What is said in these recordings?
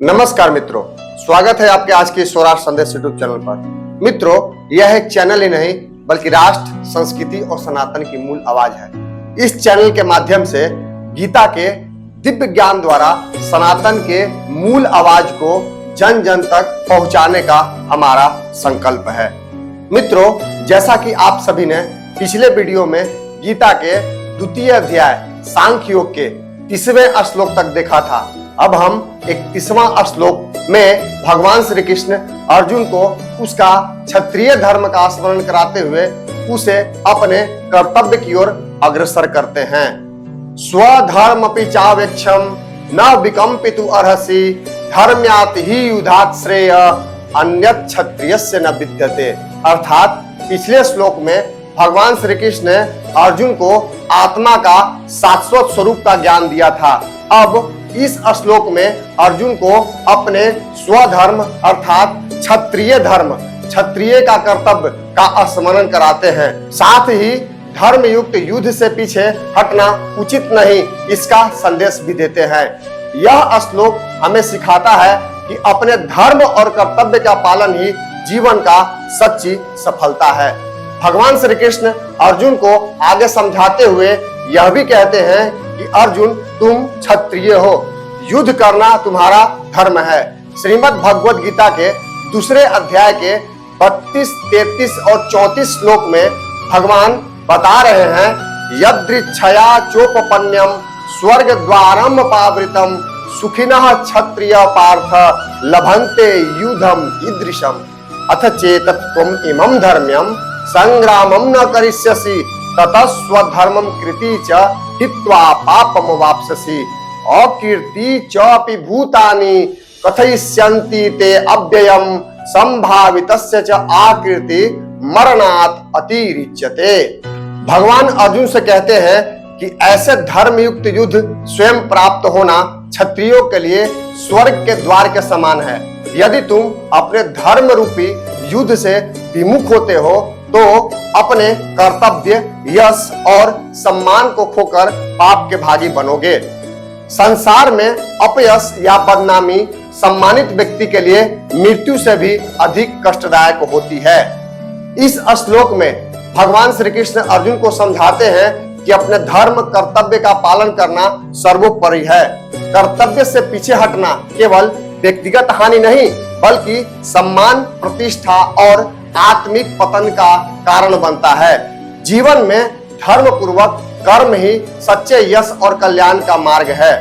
नमस्कार मित्रों, स्वागत है आपके आज के स्वराष्ट्र संदेश यूट्यूब चैनल पर। मित्रों, यह एक चैनल ही नहीं बल्कि राष्ट्र, संस्कृति और सनातन की मूल आवाज है। इस चैनल के माध्यम से गीता के दिव्य ज्ञान द्वारा सनातन के मूल आवाज को जन जन तक पहुंचाने का हमारा संकल्प है। मित्रों, जैसा कि आप सभी ने पिछले वीडियो में गीता के द्वितीय अध्याय सांख्य योग के 30वें श्लोक तक देखा था, अब हम 31वां श्लोक में भगवान श्री कृष्ण अर्जुन को उसका क्षत्रिय धर्म का स्मरण कराते हुए उसे अपने कर्तव्य की ओर अग्रसर करते हैं। स्वधर्मपि चावेक्षम न विकम्पितु अर्हसि धर्म्यात् हि युधात् श्रेय अन्यत् क्षत्रियस्य न विद्यते। अर्थात पिछले श्लोक में भगवान श्री कृष्ण ने अर्जुन को आत्मा का शाश्वत स्वरूप का ज्ञान दिया था। अब इस श्लोक में अर्जुन को अपने स्वधर्म अर्थात क्षत्रिय धर्म, क्षत्रिय का कर्तव्य का स्मरण कराते हैं। साथ ही धर्म युक्त युद्ध से पीछे हटना उचित नहीं, इसका संदेश भी देते हैं। यह श्लोक हमें सिखाता है कि अपने धर्म और कर्तव्य का पालन ही जीवन का सच्ची सफलता है। भगवान श्री कृष्ण अर्जुन को आगे समझाते हुए यह भी कहते हैं कि अर्जुन, तुम क्षत्रिय हो, युद्ध करना तुम्हारा धर्म है। श्रीमद् भगवद गीता के दूसरे अध्याय के 32, 33 और 34 श्लोक में भगवान बता रहे हैं, यदृच्छया चोपपन्यम स्वर्ग द्वारम पावृतम सुखिनः क्षत्रिय पार्थ लभन्ते युद्धम ईदृशम अथ चेतत्वम इमं धर्म्यम संग्रामम न करिष्यसि ततः स्वधर्मम कृति च हित्वा पापम वाप्स्यसि अकीर्ति च अपि भूतानि कथयिष्यन्ति ते अव्ययम् संभावितस्य च आकृति मरणात् अतिरिच्यते। भगवान अर्जुन से कहते हैं कि ऐसे धर्म युक्त युद्ध स्वयं प्राप्त होना क्षत्रियों के लिए स्वर्ग के द्वार के समान है। यदि तुम अपने धर्म रूपी युद्ध से विमुख होते हो तो अपने कर्तव्य, यश और सम्मान को खोकर पाप के भागी बनोगे। संसार में अपयश या बदनामी सम्मानित व्यक्ति के लिए मृत्यु से भी अधिक कष्टदायक होती है। इस श्लोक में भगवान श्री कृष्ण अर्जुन को समझाते हैं कि अपने धर्म कर्तव्य का पालन करना सर्वोपरि है। कर्तव्य से पीछे हटना केवल व्यक्तिगत हानि नहीं बल्कि सम्मान, प्रतिष्ठा और आत्मिक पतन का कारण बनता है। जीवन में धर्म पूर्वक कर्म ही सच्चे यश और कल्याण का मार्ग है।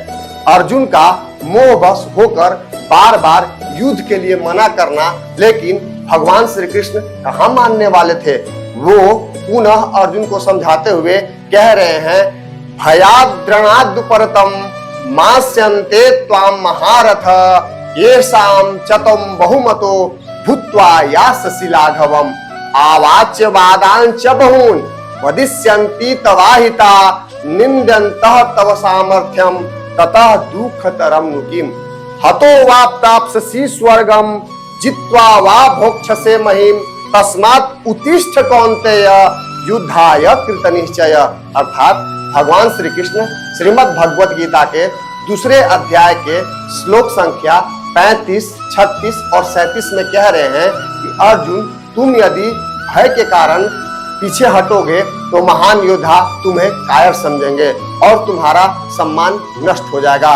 अर्जुन का मोहवश होकर बार बार युद्ध के लिए मना करना, लेकिन भगवान श्री कृष्ण कहाँ मानने वाले थे। वो पुनः अर्जुन को समझाते हुए कह रहे हैं, भयाद्रणादुपरतम मास्यन्ते त्वाम महारथ येषां चतम बहुमतो भूत्वा यास्यसि लाघवम् आवाच्य वादांच बहून् वदिष्यन्ति तवाहिता निन्द्यन्तः तव सामर्थ्यं ततः दुःखतरं नु किम् हतो वा प्राप्स्यसि स्वर्गं जित्वा वा भोक्ष्यसे महीम् तस्मात् उत्तिष्ठ कौन्तेय युद्धाय कृतनिश्चय। अर्थात भगवान श्री कृष्ण श्रीमद् भगवद गीता के दूसरे अध्याय के श्लोक संख्या 35, 36 और 37 में कह रहे हैं कि अर्जुन, तुम यदि भय के कारण पीछे हटोगे तो महान योद्धा तुम्हें कायर समझेंगे और तुम्हारा सम्मान नष्ट हो जाएगा।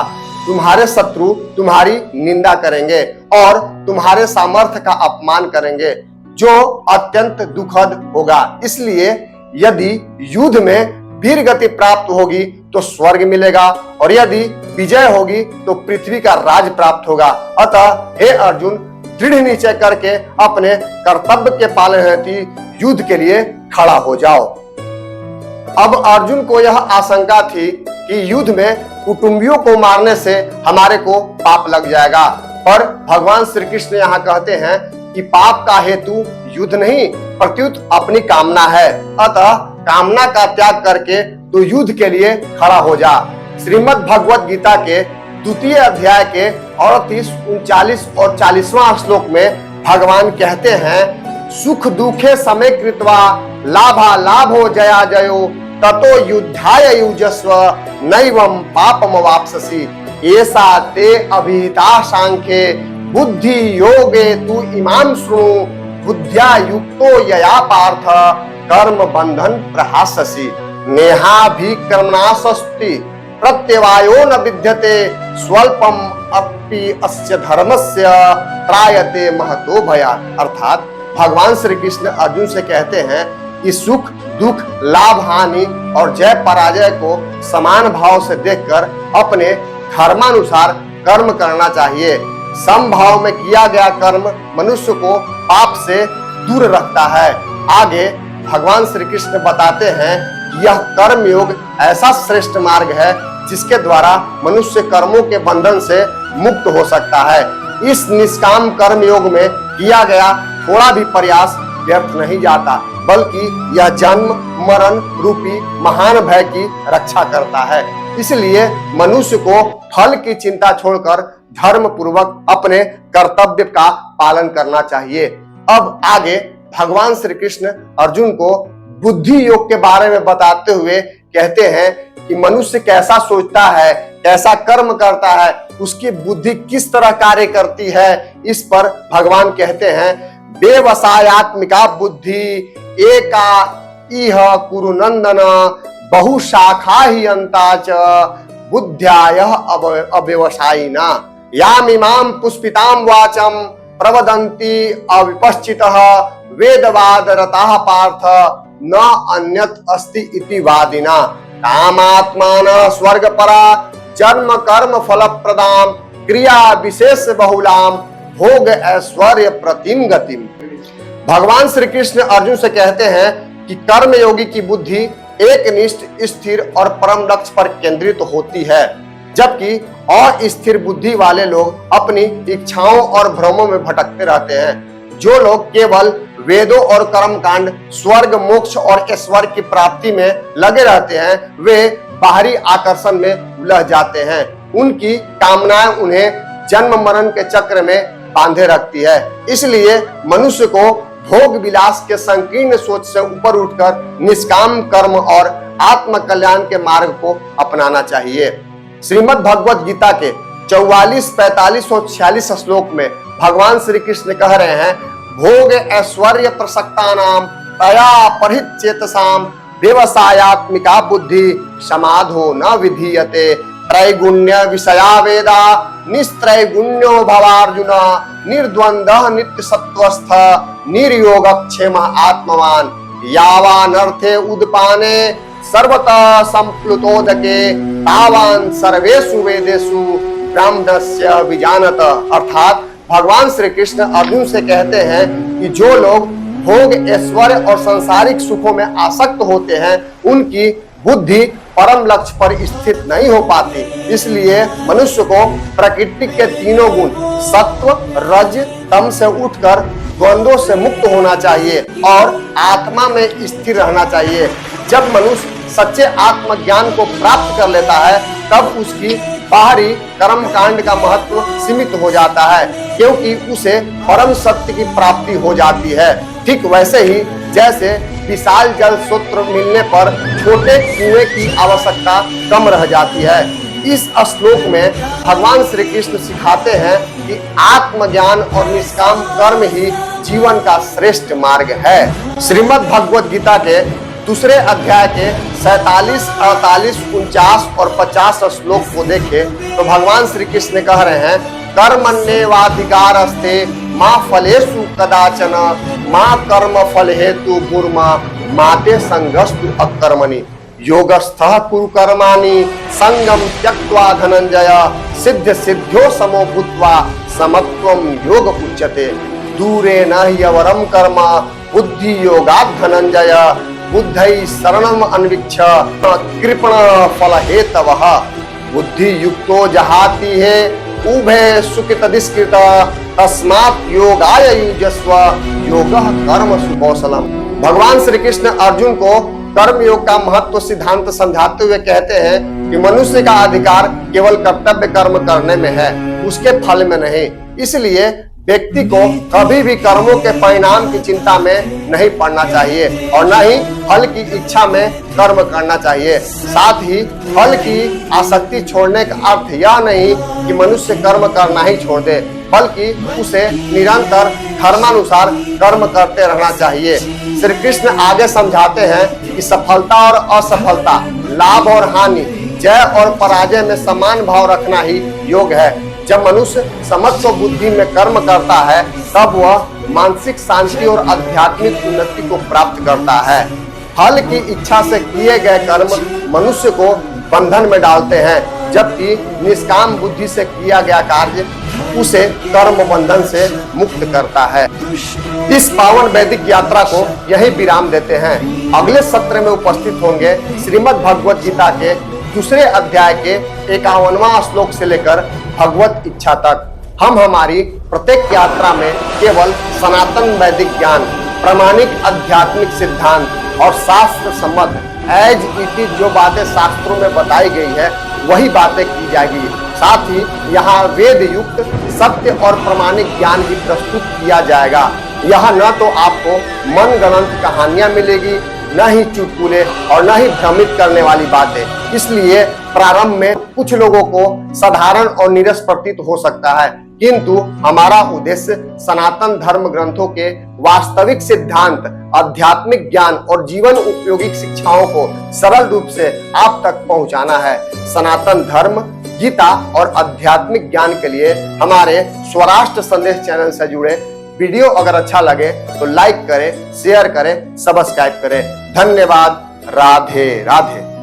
तुम्हारे शत्रु तुम्हारी निंदा करेंगे और तुम्हारे सामर्थ्य का अपमान करेंगे, जो अत्यंत दुखद होगा। इसलिए यदि युद्ध में वीर गति प्राप्त होगी तो स्वर्ग मिलेगा और यदि विजय होगी तो पृथ्वी का राज प्राप्त होगा। अतः हे अर्जुन, दृढ़ निश्चय करके अपने कर्तव्य के पालन हेतु युद्ध के लिए खड़ा हो जाओ। अब अर्जुन को यह आशंका थी कि युद्ध में कुटुंबियों को मारने से हमारे को पाप लग जाएगा, पर भगवान श्री कृष्ण यहाँ कहते हैं कि पाप का हेतु युद्ध नहीं प्रत्युत अपनी कामना है। अतः कामना का त्याग करके तो युद्ध के लिए खड़ा हो जा। श्रीमद् भगवद गीता के द्वितीय अध्याय के 38, 39 और 40वां श्लोक में भगवान कहते हैं, सुख दुखे समय कृत्वा लाभा लाभो जया जयो ततो युद्धाय युजस्व नैवं पापम वाप्स्यसि ऐसा ते अभिहिता सांख्ये बुद्धि योगे तु इमाम शृणु बुद्ध्या युक्तो यया पार्थ कर्म बंधन प्रहाससि नेहाभिक्रमणासस्ति प्रत्यवायो न विद्यते स्वल्पम अपि अस्य धर्मस्य त्रायते महतो भयात्। अर्थात भगवान श्री कृष्ण अर्जुन से कहते हैं कि सुख दुख लाभ हानि और जय पराजय को समान भाव से देखकर अपने धर्मानुसार कर्म करना चाहिए। समभाव में किया गया कर्म मनुष्य को पाप से दूर रखता है। आगे भगवान श्री कृष्ण बताते हैं कि यह कर्म योग ऐसा श्रेष्ठ मार्ग है जिसके द्वारा मनुष्य कर्मों के बंधन से मुक्त हो सकता है। इस निष्काम कर्म योग में किया गया थोड़ा भी प्रयास व्यर्थ नहीं जाता, बल्कि यह जन्म मरण रूपी महान भय की रक्षा करता है। इसलिए मनुष्य को फल की चिंता छोड़कर धर्म पूर्वक अपने कर्तव्य का पालन करना चाहिए। अब आगे भगवान श्री कृष्ण अर्जुन को बुद्धि योग के बारे में बताते हुए कहते हैं कि मनुष्य कैसा सोचता है, कैसा कर्म करता है, उसकी बुद्धि किस तरह कार्य करती है। इस पर भगवान कहते हैं व्यवसायात्मिका बुद्धि एका इह कुरु नंदन बहुशाखा ही अंताच बुद्ध्यायः अव्यवसायिना यामिमां पुष्पितां वाचम प्रवदन्ति अविपश्चितः वेदवादरताः पार्थ न अन्यत् अस्ति इति वादिना कामात्मानः स्वर्गपरा जन्म कर्म फलप्रदां क्रिया विशेष बहुलां भोग ऐश्वर्य प्रतिम गतिम। भगवान श्री कृष्ण अर्जुन से कहते हैं कि कर्म योगी की बुद्धि एकनिष्ठ स्थिर और परम लक्ष्य पर केंद्रित होती है, जबकि अस्थिर बुद्धि वाले लोग अपनी इच्छाओं और भ्रमों में भटकते रहते हैं। जो लोग केवल वेदों और कर्म कांड स्वर्ग मोक्ष और ऐश्वर्य की प्राप्ति में लगे रहते हैं वे बाहरी आकर्षण में उलझ जाते हैं। उनकी कामनाएं उन्हें जन्म मरण के चक्र में बांधे रखती है। इसलिए मनुष्य को भोग विलास के संकीर्ण सोच से ऊपर उठकर निष्काम कर्म और आत्म कल्याण के मार्ग को अपनाना चाहिए। श्रीमद् भगवत गीता के 44, 45 और 46 श्लोक में भगवान श्री कृष्ण कह रहे हैं भोग ऐश्वर्य प्रसक्तानाम तया परिचेतसाम व्यवसायात्मिका बुद्धि समाधो न विधीयते त्रैगुण्य विषया वेदा निस्त्रैगुण्यो भवार्जुन निर्द्वंद्वः नित्य सत्वस्थ निर्योगक्षेम आत्मवान यावानर्थे उदपाने सर्वतः संप्लुतोदके तावान सर्वेषु वेदेषु ब्राह्मणस्य विजानत। अर्थात भगवान श्री कृष्ण अर्जुन से कहते हैं कि जो लोग भोग ऐश्वर्य और सांसारिक सुखों में आसक्त होते हैं उनकी बुद्धि परम लक्ष्य पर स्थित नहीं हो पाती। इसलिए मनुष्य को प्रकृति के तीनों गुण सत्व रज तम से उठकर द्वंद्वों से मुक्त होना चाहिए और आत्मा में स्थिर रहना चाहिए। जब मनुष्य सच्चे आत्मज्ञान को प्राप्त कर लेता है तब उसकी बाहरी कर्म कांड का महत्व सीमित हो जाता है, क्योंकि उसे परम सत्य की प्राप्ति हो जाती है। ठीक वैसे ही जैसे विशाल जल स्रोत मिलने पर छोटे कुएं की आवश्यकता कम रह जाती है। इस श्लोक में भगवान श्री कृष्ण सिखाते हैं कि आत्मज्ञान और निष्काम कर्म ही जीवन का श्रेष्ठ मार्ग है। श्रीमद् भगवत गीता के दूसरे अध्याय के 47, 48, 49 और 50 श्लोक को देखें तो भगवान श्री कृष्ण कह रहे हैं कर्मण्येवाधिकारस्ते मां फलेषु कदाचन मां कर्म फल हेतु गुर्मा माते संगस्तु अकर्मणि योगस्थः कुरु कर्माणि संगम त्यक्त्वा धनंजय सिद्ध सिद्ध्यो समो भूत्वा समत्वम योग उच्यते दूरे न ह्यवरम कर्म बुद्धि योगात् धनंजय बुद्धि शरणम अन्वीक्ष कृपण फल हेतवः बुद्धि युक्तो जहाति है उभे सुखित दिष्कृत तस्मात् योगाय युजस्व योगः कर्म सुकौशलम। भगवान श्री कृष्ण अर्जुन को कर्म योग का महत्व सिद्धांत समझाते हुए कहते हैं कि मनुष्य का अधिकार केवल कर्तव्य कर्म करने में है, उसके फल में नहीं। इसलिए व्यक्ति को कभी भी कर्मों के परिणाम की चिंता में नहीं पड़ना चाहिए और न ही फल की इच्छा में कर्म करना चाहिए। साथ ही फल की आसक्ति छोड़ने का अर्थ यह नहीं कि मनुष्य कर्म करना ही छोड़ दे, बल्कि उसे निरंतर धर्मानुसार कर्म करते रहना चाहिए। श्री कृष्ण आगे समझाते हैं कि सफलता और असफलता, लाभ और हानि, जय और पराजय में समान भाव रखना ही योग है। जब मनुष्य समत्व बुद्धि में कर्म करता है तब वह मानसिक शांति और आध्यात्मिक उन्नति को प्राप्त करता है। फल की इच्छा से किए गए कर्म मनुष्य को बंधन में डालते हैं, जबकि निष्काम बुद्धि से किया गया कार्य उसे कर्म बंधन से मुक्त करता है। इस पावन वैदिक यात्रा को यही विराम देते हैं। अगले सत्र में उपस्थित होंगे श्रीमद् भगवत गीता के दूसरे अध्याय के 51वां श्लोक से लेकर भगवत इच्छा तक। हम हमारी प्रत्येक यात्रा में केवल सनातन वैदिक ज्ञान, प्रामाणिक आध्यात्मिक सिद्धांत और शास्त्र सम्मत एज इट इज जो बातें शास्त्रों में बताई गई है वही बातें की जाएगी। साथ ही यहाँ वेद युक्त सत्य और प्रामाणिक ज्ञान भी प्रस्तुत किया जाएगा। यहाँ न तो आपको मनगढ़ंत कहानियां मिलेगी, न ही चुटकुले और न ही भ्रमित करने वाली बातें। इसलिए प्रारंभ में कुछ लोगों को साधारण और नीरस प्रतीत हो सकता है, किंतु हमारा उद्देश्य सनातन धर्म ग्रंथों के वास्तविक सिद्धांत, आध्यात्मिक ज्ञान और जीवन उपयोगी शिक्षाओं को सरल रूप से आप तक पहुंचाना है। सनातन धर्म, गीता और आध्यात्मिक ज्ञान के लिए हमारे स्वराष्ट्र संदेश चैनल से जुड़े। वीडियो अगर अच्छा लगे तो लाइक करें, शेयर करें, सब्सक्राइब करें। धन्यवाद। राधे राधे।